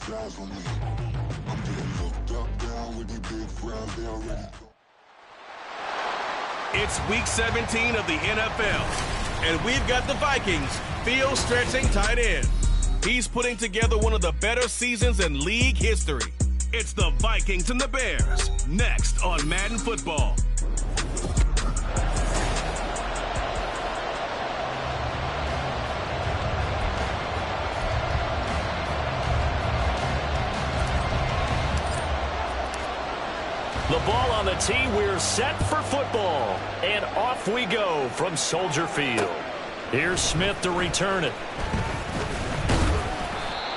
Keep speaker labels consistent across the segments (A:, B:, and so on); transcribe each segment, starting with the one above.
A: It's week 17 of the NFL, and we've got the Vikings field-stretching tight end. He's putting together one of the better seasons in league history. It's the Vikings and the Bears, next on Madden Football.
B: The ball on the tee, we're set for football. And off we go from Soldier Field. Here's Smith to return it.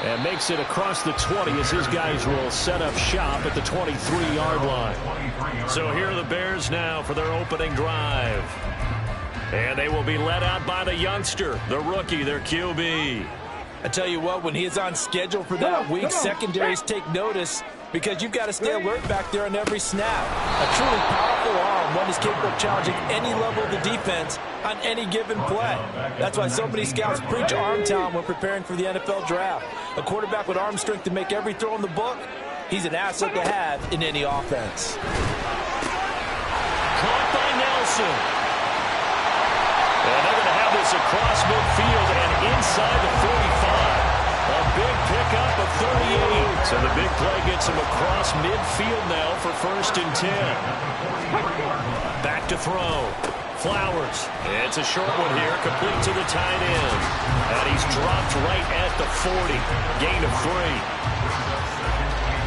B: And makes it across the 20 as his guys will set up shop at the 23-yard line. So here are the Bears now for their opening drive. And they will be led out by the youngster, the rookie, their QB.
C: I tell you what, when he is on schedule for that week, secondaries take notice because you've got to stay alert back there on every snap. A truly powerful arm, one is capable of challenging any level of the defense on any given play. That's why so many scouts preach arm talent when preparing for the NFL draft. A quarterback with arm strength to make every throw in the book, he's an asset to have in any offense.
B: Caught by Nelson. And they're going to have this across midfield and inside the 45. A big pickup of 38. So the big play gets him across midfield now for 1st and 10. Back to throw. Flowers. It's a short one here, complete to the tight end. And he's dropped right at the 40. Gain of 3.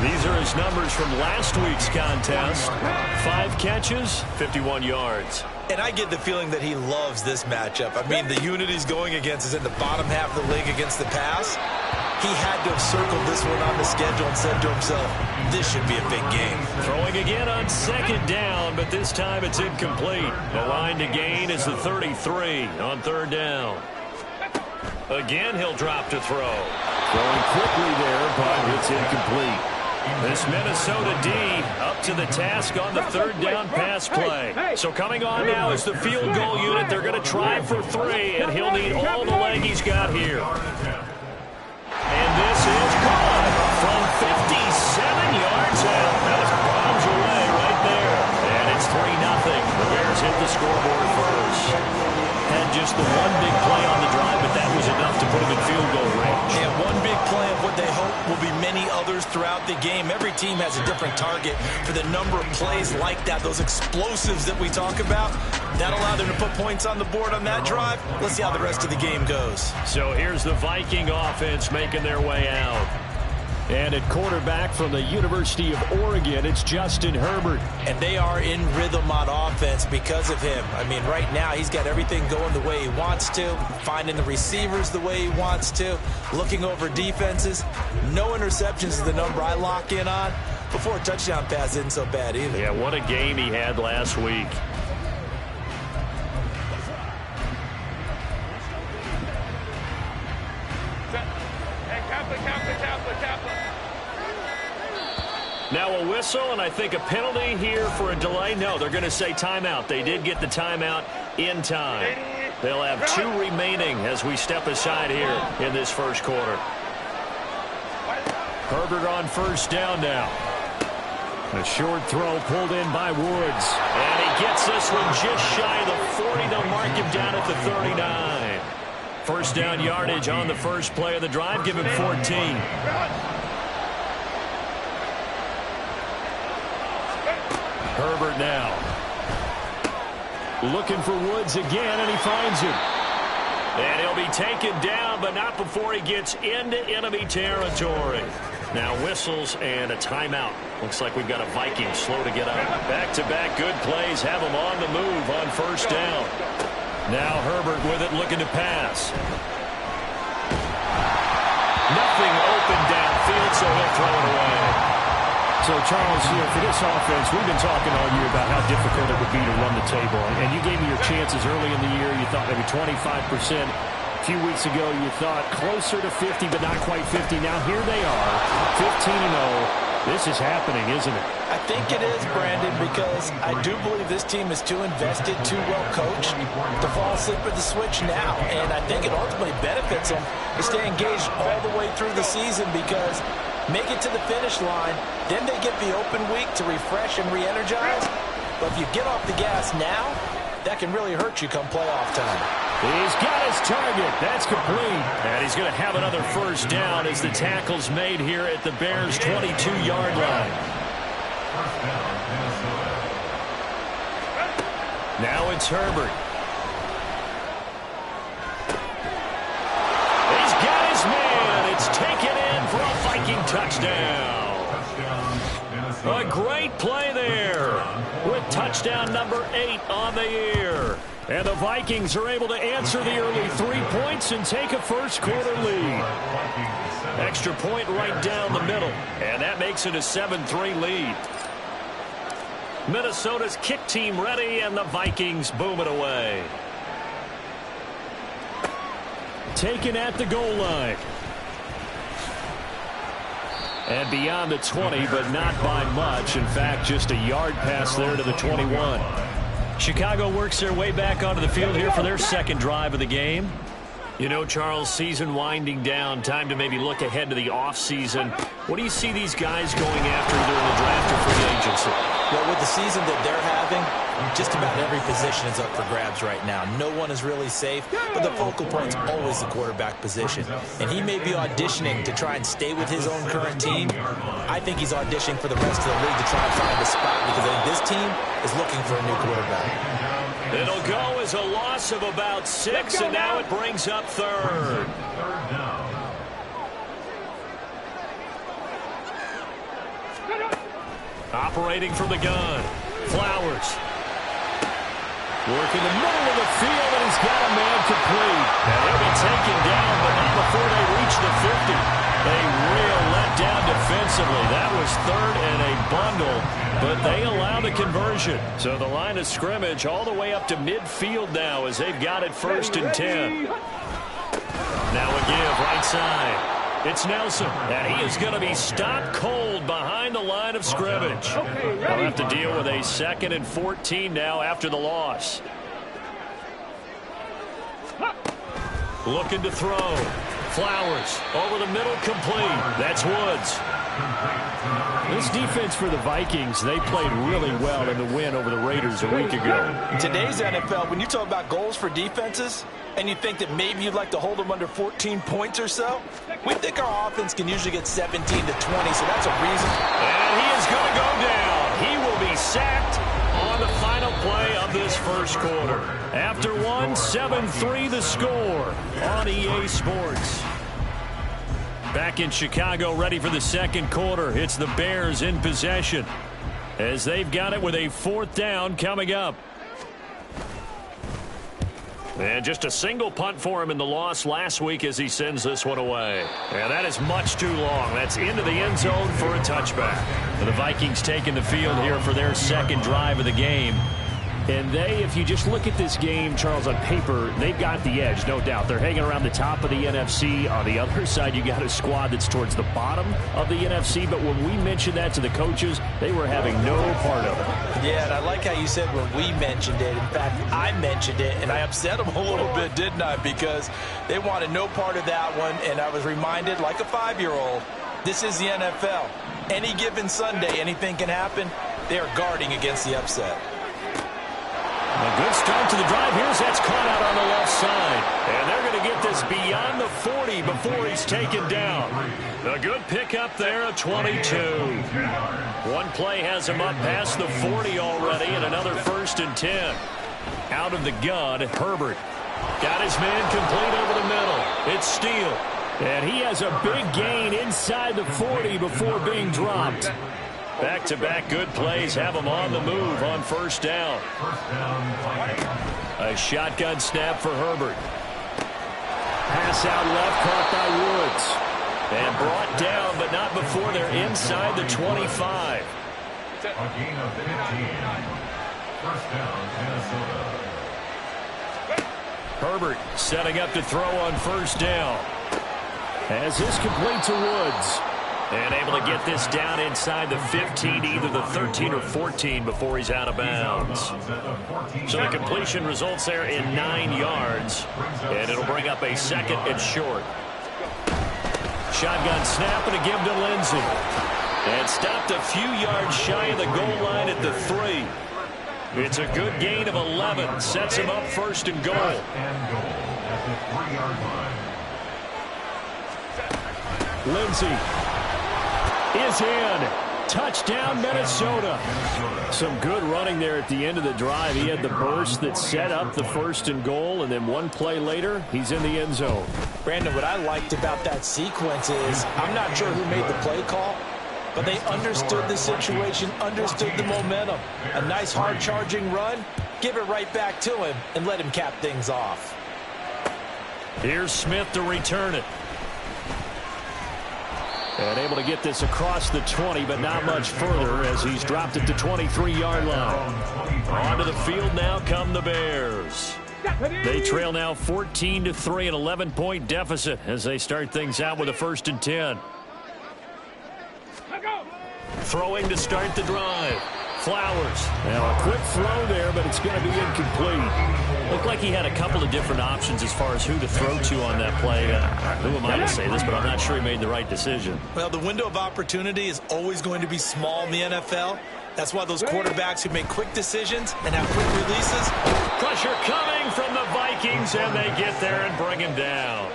B: These are his numbers from last week's contest. 5 catches, 51 yards.
C: And I get the feeling that he loves this matchup. I mean, the unit he's going against is in the bottom half of the league against the pass. He had to have circled this one on the schedule and said to himself, this should be a big game.
B: Throwing again on 2nd down, but this time it's incomplete. The line to gain is the 33 on 3rd down. Again, he'll drop to throw.
D: Throwing quickly there, but it's incomplete.
B: This Minnesota D up to the task on the 3rd down pass play. So coming on now is the field goal unit. They're going to try for 3, and he'll need all the leg he's got here. And this is caught from 57 yards out. That was bombs away right there. And it's 3-0. The Bears hit the scoreboard first. Had just the one big play on the drive, but that was enough to put him in field goal range.
C: And one big play of what they hope will be many others throughout the game. Every team has a different target for the number of plays like that, those explosives that we talk about. That allowed them to put points on the board on that drive. Let's see how the rest of the game goes.
B: So here's the Viking offense making their way out.
D: And at quarterback from the University of Oregon, it's Justin Herbert.
C: And they are in rhythm on offense because of him. I mean, right now, he's got everything going the way he wants to, finding the receivers the way he wants to, looking over defenses. No interceptions is the number I lock in on. Before a touchdown pass isn't so bad either.
B: Yeah, what a game he had last week. Now a whistle, and I think a penalty here for a delay. No, they're going to say timeout. They did get the timeout in time. They'll have 2 remaining as we step aside here in this first quarter. Herbert on 1st down now.
D: A short throw pulled in by Woods.
B: And he gets this one just shy of the 40. They'll mark him down at the 39. 1st down yardage on the first play of the drive. Give him 14. Herbert now. Looking for Woods again, and he finds him. And he'll be taken down, but not before he gets into enemy territory. Now whistles and a timeout. Looks like we've got a Viking slow to get up. Back-to-back good plays have him on the move on 1st down. Now Herbert with it, looking to pass. Nothing open downfield, so he'll throw it away.
D: So, Charles, for this offense, we've been talking all year about how difficult it would be to run the table. And you gave me your chances early in the year. You thought maybe 25%. A few weeks ago, you thought closer to 50, but not quite 50. Now, here they are, 15-0. This is happening, isn't it?
C: I think it is, Brandon, because I do believe this team is too invested, too well coached to fall asleep at the switch now. And I think it ultimately benefits them to stay engaged all the way through the season because make it to the finish line, then they get the open week to refresh and re-energize. But if you get off the gas now, that can really hurt you come playoff time.
B: He's got his target. That's complete. And he's going to have another first down as the tackle's made here at the Bears' 22-yard line. Now it's Herbert. He's got his man. It's taken in for a Viking touchdown. A great play there with touchdown number 8 on the year. And the Vikings are able to answer the early 3 points and take a first-quarter lead. Extra point right down the middle, and that makes it a 7-3 lead. Minnesota's kick team ready, and the Vikings boom it away. Taken at the goal line. And beyond the 20, but not by much. In fact, just a yard pass there to the 21. Chicago works their way back onto the field here for their second drive of the game. You know, Charles, season winding down, time to maybe look ahead to the offseason. What do you see these guys going after either in the draft or free agency?
C: Well, with the season that they're having, just about every position is up for grabs right now. No one is really safe, but the focal point's always the quarterback position. And he may be auditioning to try and stay with his own current team. I think he's auditioning for the rest of the league to try and find a spot because I think this team is looking for a new quarterback.
B: It'll go as a loss of about 6, and now it brings up third. Operating from the gun, Flowers. Working the middle of the field, and he's got a man complete. And he'll be taken down, but not before they reach the 50. A real letdown defensively. That was third and a bundle, but they allow the conversion. So the line of scrimmage all the way up to midfield now as they've got it 1st and 10. Now a give right side. It's Nelson, and he is going to be stopped cold behind the line of scrimmage. They'll have to deal with a 2nd and 14 now after the loss. Looking to throw. Flowers over the middle, complete. That's Woods.
D: This defense for the Vikings, they played really well in the win over the Raiders a week ago.
C: In today's NFL, when you talk about goals for defenses, and you think that maybe you'd like to hold them under 14 points or so, we think our offense can usually get 17 to 20, so that's a reason.
B: And he is going to go down. He will be sacked on the final play of this first quarter. After one, 7-3 the score on EA Sports. Back in Chicago, ready for the second quarter. It's the Bears in possession as they've got it with a 4th down coming up. And just a single punt for him in the loss last week as he sends this one away. And that is much too long. That's into the end zone for a touchback. And the Vikings taking the field here for their second drive of the game.
D: And they, if you just look at this game, Charles, on paper, they've got the edge, no doubt. They're hanging around the top of the NFC. On the other side, you got a squad that's towards the bottom of the NFC. But when we mentioned that to the coaches, they were having no part of it.
C: Yeah, and I like how you said when we mentioned it. In fact, I mentioned it, and I upset them a little bit, didn't I? Because they wanted no part of that one, and I was reminded, like a 5-year-old, this is the NFL. Any given Sunday, anything can happen. They are guarding against the upset.
B: A good start to the drive. Here's that's caught out on the left side. And they're going to get this beyond the 40 before he's taken down. A good pickup there, a 22. One play has him up past the 40 already, and another 1st and 10. Out of the gun, Herbert. Got his man complete over the middle. It's Steele.
D: And he has a big gain inside the 40 before being dropped.
B: Back-to-back good plays have him on the move on 1st down. A shotgun snap for Herbert.
D: Pass out left, caught by Woods.
B: And brought down, but not before they're inside the 25.
E: A gain of 15. 1st down, Minnesota.
B: Herbert setting up to throw on 1st down.
D: As this complete to Woods.
B: And able to get this down inside the 15, either the 13 or 14 before he's out of bounds. So the completion results there in 9 yards. And it'll bring up a 2nd and short. shotgun snap and a give to Lindsey. And stopped a few yards shy of the goal line at the 3. It's a good gain of 11. Sets him up first and goal.
E: At the 3-yard line.
B: Lindsey is in. Touchdown, Minnesota. Some good running there at the end of the drive. He had the burst that set up the first and goal, and then one play later, he's in the end zone.
C: Brandon, what I liked about that sequence is I'm not sure who made the play call, but they understood the situation, understood the momentum. A nice hard-charging run, give it right back to him, and let him cap things off.
B: Here's Smith to return it. And able to get this across the 20, but not much further as he's dropped it to 23-yard line. Onto the field now come the Bears. They trail now 14-3, an 11-point deficit as they start things out with a 1st and 10. Throwing to start the drive. Flowers. Now a quick throw there, but it's going to be incomplete. Looked like he had a couple of different options as far as who to throw to on that play. Who am I to say this, but I'm not sure he made the right decision.
C: Well, the window of opportunity is always going to be small in the NFL. That's why those quarterbacks who make quick decisions and have quick releases.
B: Pressure coming from the Vikings, and they get there and bring him down.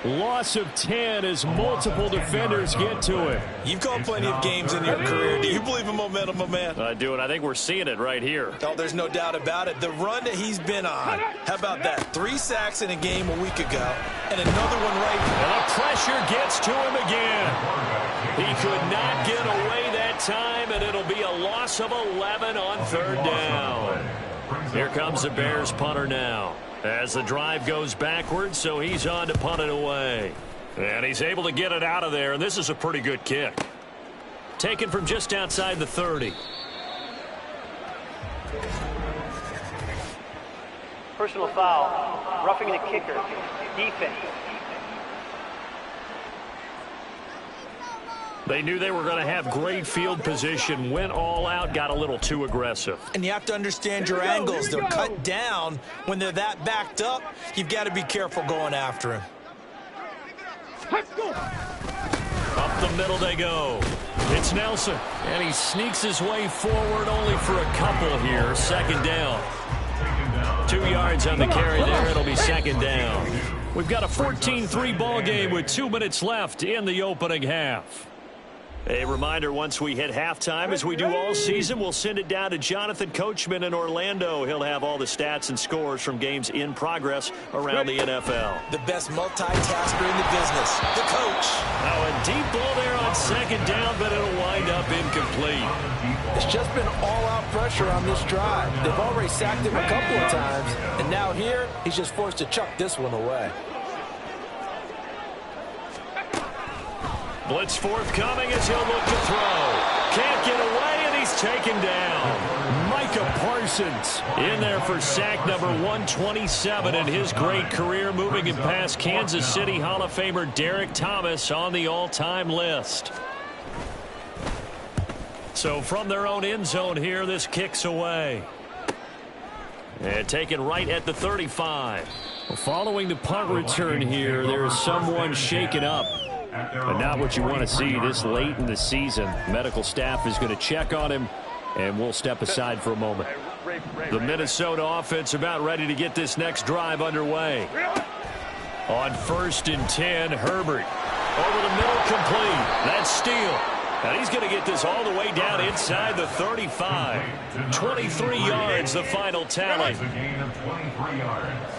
B: Loss of 10 as multiple defenders get to him.
C: You've called plenty of games in your career. Do you believe in momentum, my man?
B: I do, and I think we're seeing it right here.
C: Oh, there's no doubt about it. The run that he's been on. How about that? 3 sacks in a game a week ago, and another one right here.
B: And the pressure gets to him again. He could not get away that time, and it'll be a loss of 11 on 3rd down. Here comes the Bears punter now. As the drive goes backwards, so he's on to punt it away. And he's able to get it out of there, and this is a pretty good kick. Taken from just outside the 30.
F: Personal foul, roughing the kicker, defense.
B: They knew they were going to have great field position, went all out, got a little too aggressive.
C: And you have to understand your angles. They're cut down. When they're that backed up, you've got to be careful going after him.
B: Up the middle they go. It's Nelson, and he sneaks his way forward only for a couple here. 2nd down. 2 yards on the carry there. It'll be 2nd down. We've got a 14-3 ball game with 2 minutes left in the opening half. A reminder, once we hit halftime, as we do all season, we'll send it down to Jonathan Coachman in Orlando. He'll have all the stats and scores from games in progress around the NFL.
C: The best multitasker in the business, the coach.
B: Now a deep ball there on 2nd down, but it'll wind up incomplete.
C: It's just been all-out pressure on this drive. They've already sacked him a couple of times, and now here, he's just forced to chuck this one away.
B: Blitz forthcoming as he'll look to throw. Can't get away, and he's taken down. Micah Parsons in there for sack number 127 in his great career, moving him past Kansas City Hall of Famer Derek Thomas on the all-time list. So from their own end zone here, this kicks away. And taken right at the 35. Well, following the punt return here, there is someone shaken up. But not what you want to see this late in the season. Medical staff is going to check on him, and we'll step aside for a moment. The Minnesota offense about ready to get this next drive underway. On 1st and 10, Herbert. Over the middle, complete. That's Steele. And he's going to get this all the way down inside the 35. 23 yards, the final tally.
E: It's a gain of 23 yards.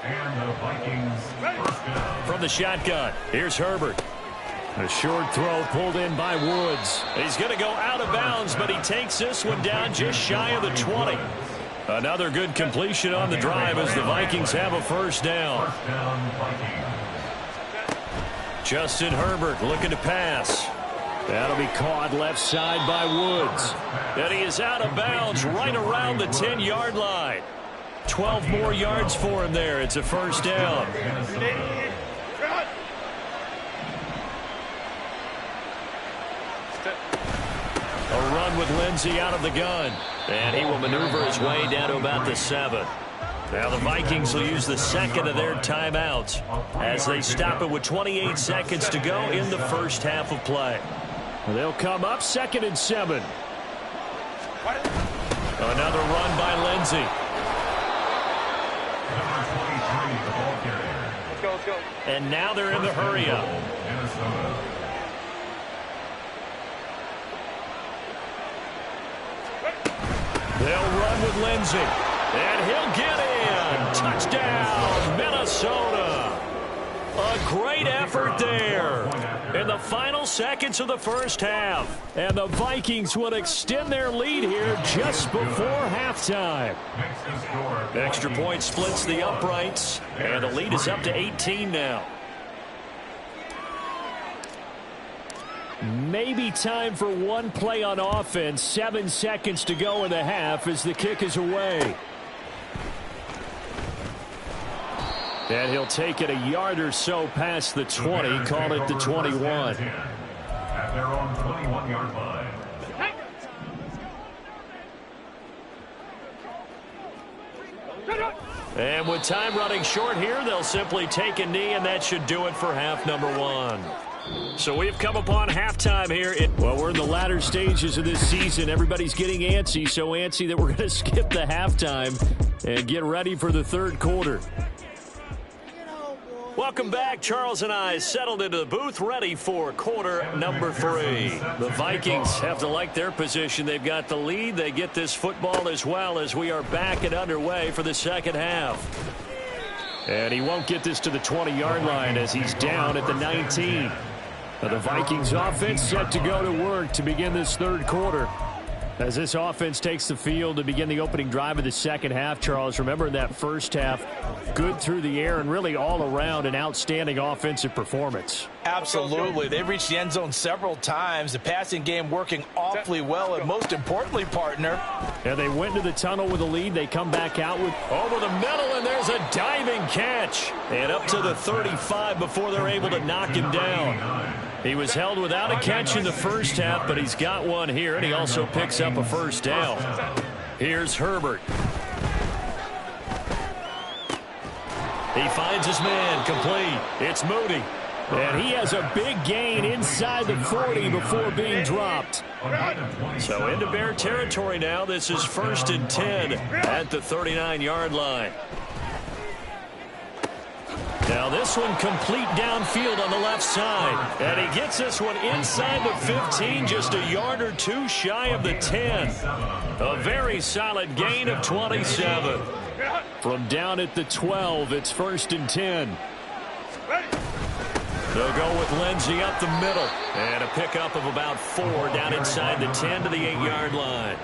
E: And the Vikings first down.
B: From the shotgun, here's Herbert. A short throw pulled in by Woods. He's going to go out of bounds, but he takes this one down just shy of the 20. Another good completion on the drive as the Vikings have a 1st down.
E: First down, Vikings.
B: Justin Herbert looking to pass. That'll be caught left side by Woods. And he is out of bounds right around the 10-yard line. 12 more yards for him there. It's a 1st down. A run with Lindsey out of the gun. And he will maneuver his way down to about the 7. Now the Vikings will use the second of their timeouts as they stop it with 28 seconds to go in the first half of play.
D: They'll come up 2nd and 7.
B: Another run by Lindsey.
F: Let's go.
B: And now they're in the hurry-up. They'll run with Lindsey. And he'll get in. Touchdown, Minnesota. A great effort there in the final seconds of the first half.
D: And the Vikings will extend their lead here just before halftime.
B: Extra point splits the uprights, and the lead is up to 18 now.
D: Maybe time for one play on offense. 7 seconds to go in the half as the kick is away. And he'll take it a yard or so past the 20, call it the 21.
E: At their own 21-yard line.
B: And with time running short here, they'll simply take a knee, and that should do it for half number 1. So we've come upon halftime here.
D: Well, we're in the latter stages of this season. Everybody's getting antsy, so antsy that we're going to skip the halftime and get ready for the third quarter.
B: Welcome back. Charles and I settled into the booth, ready for quarter number 3. The Vikings have to like their position. They've got the lead. They get this football as well as we are back and underway for the second half.
D: And he won't get this to the 20-yard line as he's down at the 19. The Vikings offense set to go to work to begin this third quarter. As this offense takes the field to begin the opening drive of the second half, Charles, remember in that first half, good through the air and really all around an outstanding offensive performance.
C: Absolutely. They've reached the end zone several times. The passing game working awfully well, and most importantly, partner.
D: And they went to the tunnel with a lead. They come back out with
B: over the middle, and there's a diving catch. And up to the 35 before they're able to knock him down. He was held without a catch in the first half, but he's got one here, and he also picks up a first down. Here's Herbert. He finds his man, complete. It's Moody.
D: And he has a big gain inside the 40 before being dropped.
B: So into Bear territory now. This is 1st and 10 at the 39-yard line. Now this one complete downfield on the left side. And he gets this one inside the 15, just a yard or two shy of the 10. A very solid gain of 27.
D: From down at the 12, it's 1st and 10.
B: They'll go with Lindsey up the middle. And a pickup of about 4 down inside the 10 to the 8-yard line.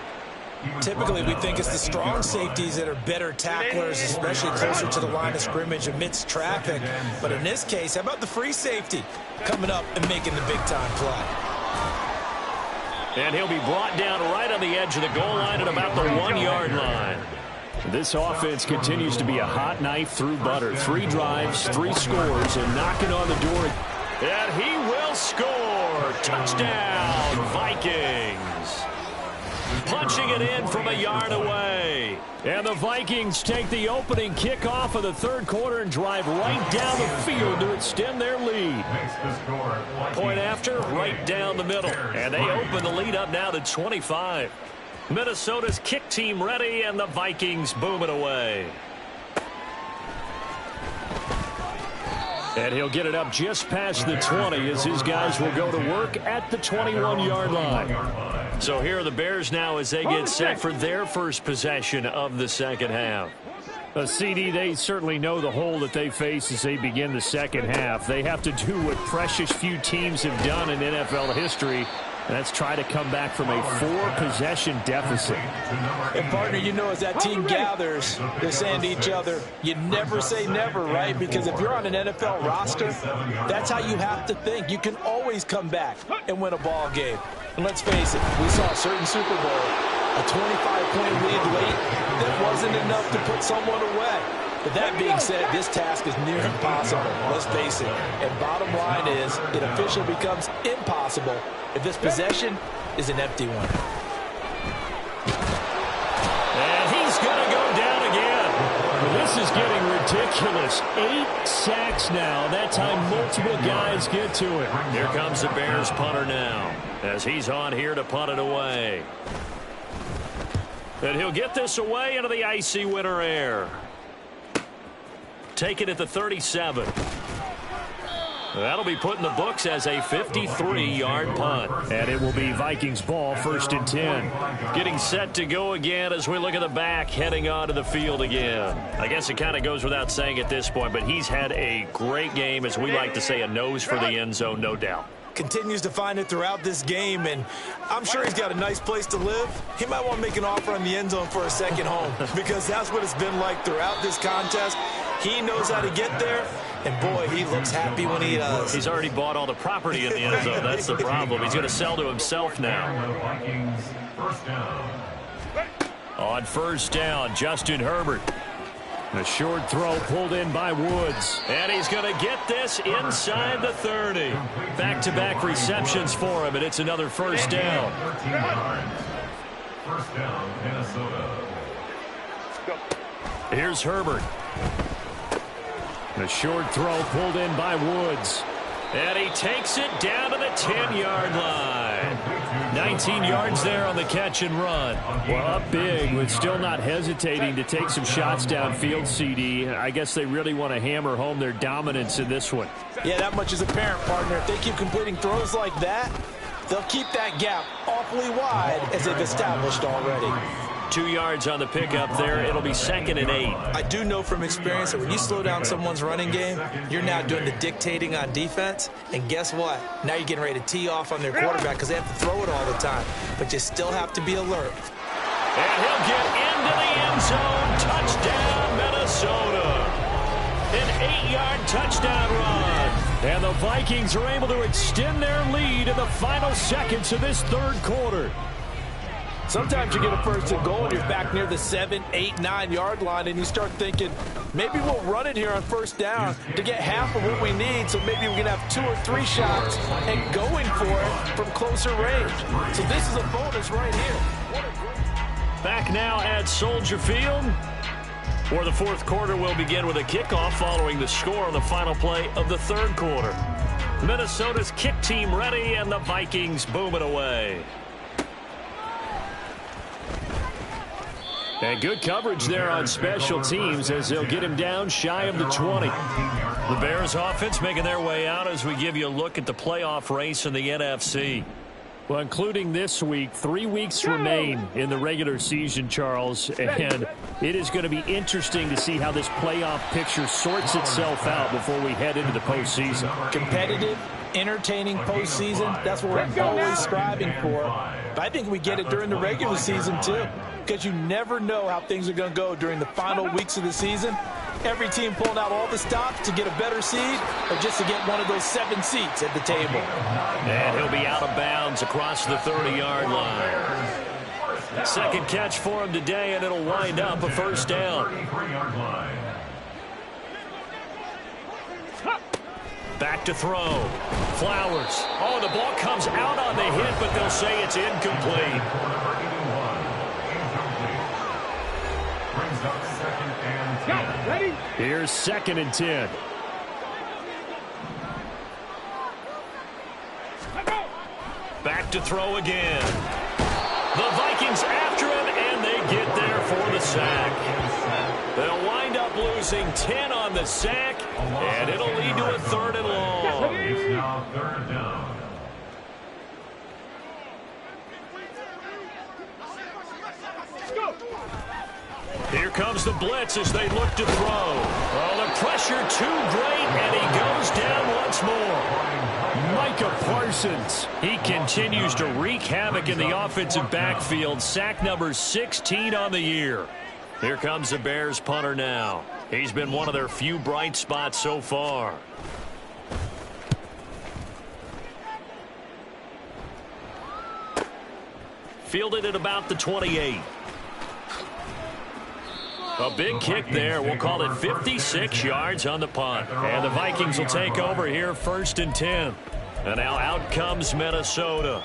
C: Typically, we think it's the strong safeties that are better tacklers, especially closer to the line of scrimmage amidst traffic. But in this case, how about the free safety coming up and making the big-time play?
B: And he'll be brought down right on the edge of the goal line at about the 1-yard line.
D: This offense continues to be a hot knife through butter. 3 drives, 3 scores, and knocking on the door.
B: And he will score. Touchdown, Vikings. Punching it in from a yard away.
D: And the Vikings take the opening kickoff of the third quarter and drive right down the field to extend their lead.
B: Point after, right down the middle. And they open the lead up now to 25. Minnesota's kick team ready, and the Vikings boom it away.
D: And he'll get it up just past the 20 as his guys will go to work at the 21-yard line.
B: So here are the Bears now as they get set for their first possession of the second half.
D: CD, they certainly know the hole that they face as they begin the second half. They have to do what precious few teams have done in NFL history. That's try to come back from a 4-possession deficit.
C: And, partner, you know, as that team gathers, they're saying to each other, you never say never, right? Because if you're on an NFL roster, that's how you have to think. You can always come back and win a ball game. And let's face it, we saw a certain Super Bowl, a 25-point lead late that wasn't enough to put someone away. But that being said, this task is near impossible, let's face it. And bottom line is, it officially becomes impossible if this possession is an empty one.
B: And he's going to go down again.
D: this is getting ridiculous. 8 sacks now. That time multiple guys get to it.
B: Here comes the Bears punter now as he's on here to punt it away. And he'll get this away into the icy winter air. Take it at the 37. That'll be put in the books as a 53-yard punt.
D: And it will be Vikings ball, 1st and 10.
B: Getting set to go again as we look at the back heading onto the field again. I guess it kind of goes without saying at this point, but he's had a great game, as we like to say, a nose for the end zone, no doubt.
C: Continues to find it throughout this game, and I'm sure he's got a nice place to live. He might want to make an offer on the end zone for a second home because that's what it's been like throughout this contest. He knows how to get there, and boy, he looks happy when he does.
B: He's already bought all the property in the end zone. That's the problem. He's going to sell to himself now. On 1st down, Justin Herbert.
D: A short throw pulled in by Woods.
B: And he's going to get this inside the 30. Back-to-back receptions for him, and it's another 1st down.
E: 1st down, Minnesota.
B: Here's Herbert.
D: A short throw pulled in by Woods.
B: And he takes it down to the 10-yard line. 19 yards there on the catch and run.
D: Well, up big, but still not hesitating to take some shots downfield, CD. I guess they really want to hammer home their dominance in this one.
C: Yeah, that much is apparent, partner. If they keep completing throws like that, they'll keep that gap awfully wide as they've established already.
B: 2 yards on the pickup there. It'll be 2nd and 8.
C: I do know from experience that when you slow down someone's running game, you're now doing the dictating on defense. And guess what? Now you're getting ready to tee off on their quarterback because they have to throw it all the time. But you still have to be alert.
B: And he'll get into the end zone. Touchdown, Minnesota. An 8-yard touchdown run.
D: And the Vikings are able to extend their lead in the final seconds of this 3rd quarter.
C: Sometimes you get a 1st and goal and you're back near the 7, 8, 9-yard line and you start thinking, maybe we'll run it here on 1st down to get half of what we need, so maybe we can have 2 or 3 shots and going for it from closer range. So this is a bonus right here.
B: Back now at Soldier Field, where the 4th quarter will begin with a kickoff following the score on the final play of the 3rd quarter. Minnesota's kick team ready and the Vikings booming away.
D: And good coverage there on special teams as they'll get him down shy of the 20.
B: The Bears offense making their way out as we give you a look at the playoff race in the NFC.
D: Well, including this week, 3 weeks remain in the regular season, Charles, and it is going to be interesting to see how this playoff picture sorts itself out before we head into the postseason.
C: Competitive, entertaining postseason, that's what we're always striving for. But I think we get it during the regular season, too, because you never know how things are going to go during the final weeks of the season. Every team pulling out all the stops to get a better seed or just to get one of those 7 seats at the table.
B: And he'll be out of bounds across the 30-yard line. 2nd catch for him today, and it'll wind up a 1st down. Back to throw. Flowers. Oh, the ball comes out on the hit, but they'll say it's incomplete.
D: Here's 2nd and 10.
B: Back to throw again. The Vikings after him, and they get there for the sack. They'll wind up losing 10 on the sack, and it'll lead to a 3rd and long.
E: It's now 3rd down.
B: Here comes the blitz as they look to throw. Oh, the pressure too great, and he goes down once more.
D: Micah Parsons.
B: He continues to wreak havoc in the offensive backfield. Sack number 16 on the year. Here comes the Bears punter now. He's been one of their few bright spots so far. Fielded at about the 28. A big kick there. We'll call it 56 yards on the punt. And the Vikings will take over here 1st and 10. And now out comes Minnesota.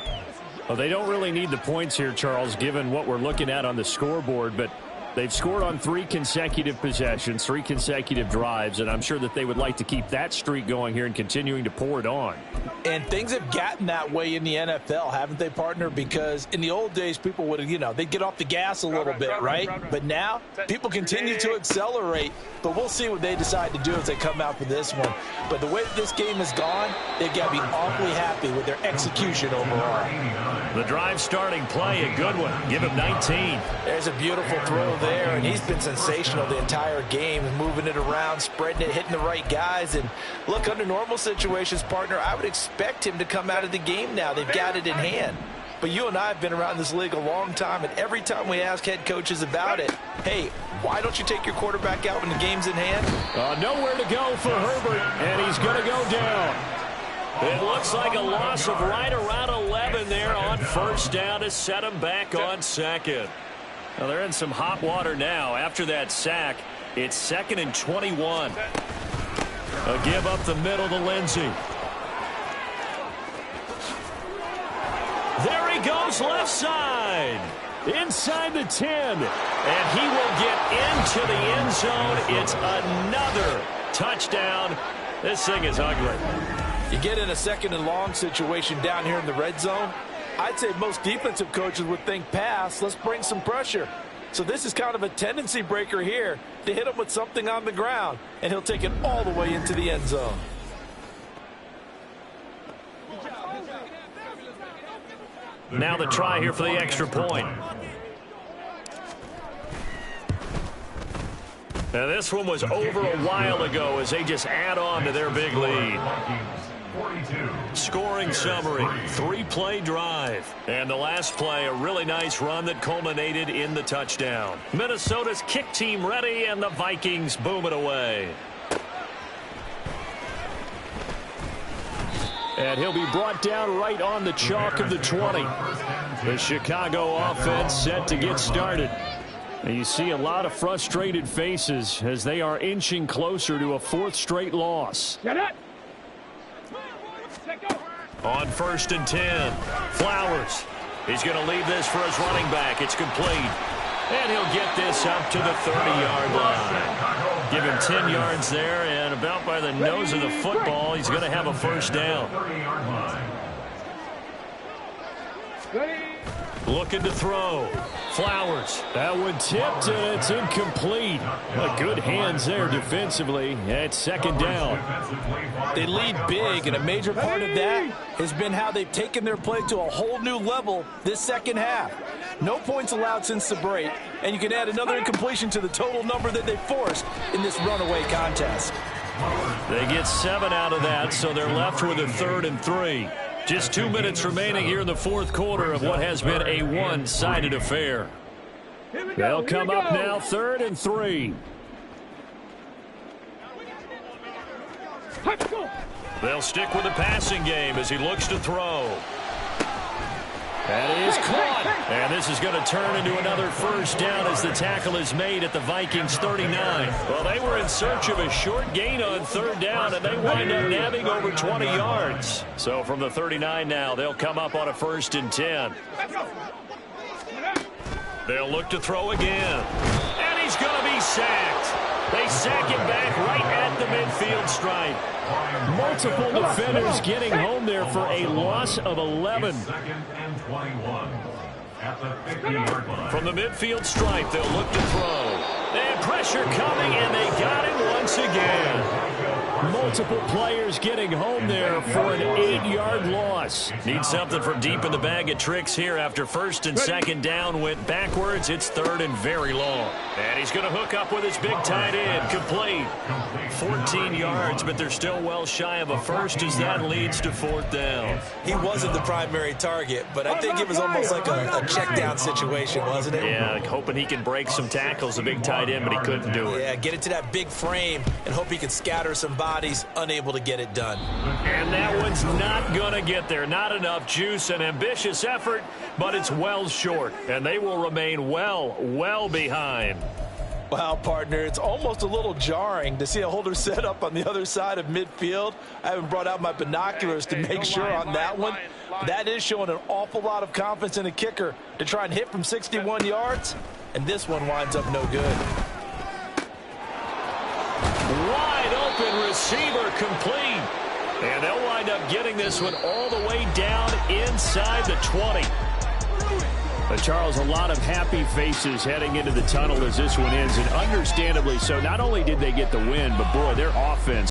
D: Well, they don't really need the points here, Charles, given what we're looking at on the scoreboard. But They've scored on 3 consecutive possessions, 3 consecutive drives, and I'm sure that they would like to keep that streak going here and continuing to pour it on.
C: And things have gotten that way in the NFL, haven't they, partner? Because in the old days, people would, they'd get off the gas a little bit, right? But now, people continue to accelerate. But we'll see what they decide to do as they come out for this one. But the way that this game has gone, they've got to be awfully happy with their execution overall.
B: The drive starting play, a good one. Give him 19.
C: There's a beautiful throw there, and he's been sensational the entire game, moving it around, spreading it, hitting the right guys. And look, under normal situations, partner, I would expect him to come out of the game now. They've got it in hand. But you and I have been around this league a long time, and every time we ask head coaches about it, hey, why don't you take your quarterback out when the game's in hand?
D: Nowhere to go for Herbert, and he's going to go down.
B: It looks like a loss of right around 11 there on first down to set him back on second. Well, they're in some hot water now. After that sack, it's 2nd and 21. A give up the middle to Lindsey. There he goes left side. Inside the 10. And he will get into the end zone. It's another touchdown. This thing is ugly.
C: You get in a 2nd and long situation down here in the red zone, I'd say most defensive coaches would think pass, let's bring some pressure. So this is kind of a tendency breaker here to hit him with something on the ground, and he'll take it all the way into the end zone.
B: Now the try here for the extra point. Now this one was over a while ago as they just add on to their big lead. Scoring summary, 3-play drive. And the last play, a really nice run that culminated in the touchdown. Minnesota's kick team ready, and the Vikings boom it away.
D: And he'll be brought down right on the chalk of the 20. The Chicago offense set to get started. And you see a lot of frustrated faces as they are inching closer to a 4th straight loss.
B: On 1st and 10, Flowers. He's going to leave this for his running back. It's complete. And he'll get this up to the 30-yard line. Give him 10 yards there, and about by the nose of the football, he's going to have a first down. Looking to throw. Flowers.
D: That one tipped, and it's incomplete. Good hands there defensively. It's 2nd down.
C: They lead big, and a major part of that has been how they've taken their play to a whole new level this second half. No points allowed since the break, and you can add another incompletion to the total number that they forced in this runaway contest.
B: They get 7 out of that, so they're left with a 3rd and 3. Just 2 minutes remaining here in the 4th quarter of what has been a one-sided affair.
D: They'll come up now, 3rd and 3.
B: They'll stick with the passing game as he looks to throw.
D: That is caught.
B: And this is going to turn into another first down as the tackle is made at the Vikings 39. Well, they were in search of a short gain on 3rd down, and they wind up nabbing over 20 yards. So from the 39 now, they'll come up on a 1st and 10. They'll look to throw again. And he's going to be sacked. They sack him back right at the midfield stripe.
D: Multiple defenders getting home there for a loss of 11.
B: From the midfield stripe, they'll look to throw. And pressure coming, and they got him once again.
D: Multiple players getting home there for an 8-yard loss.
B: Need something from deep in the bag of tricks here after 1st and 2nd down went backwards. It's 3rd and very long. And he's going to hook up with his big tight end. Complete. 14 yards, but they're still well shy of a first as that leads to 4th down.
C: He wasn't the primary target, but I think it was almost like a check down situation, wasn't it?
B: Yeah, hoping he can break some tackles, a big tight end, but he couldn't do it.
C: Yeah, get it to that big frame and hope he can scatter some bodies, unable to get it done.
B: And that one's not going to get there. Not enough juice, an ambitious effort, but it's well short. And they will remain well behind.
C: Wow, partner, it's almost a little jarring to see a holder set up on the other side of midfield. I haven't brought out my binoculars to make sure on that one. That is showing an awful lot of confidence in a kicker to try and hit from 61 yards. and this one winds up no good.
B: Wide open receiver complete. And they'll wind up getting this one all the way down inside the 20.
D: But Charles, a lot of happy faces heading into the tunnel as this one ends, and understandably so. Not only did they get the win, but boy, their offense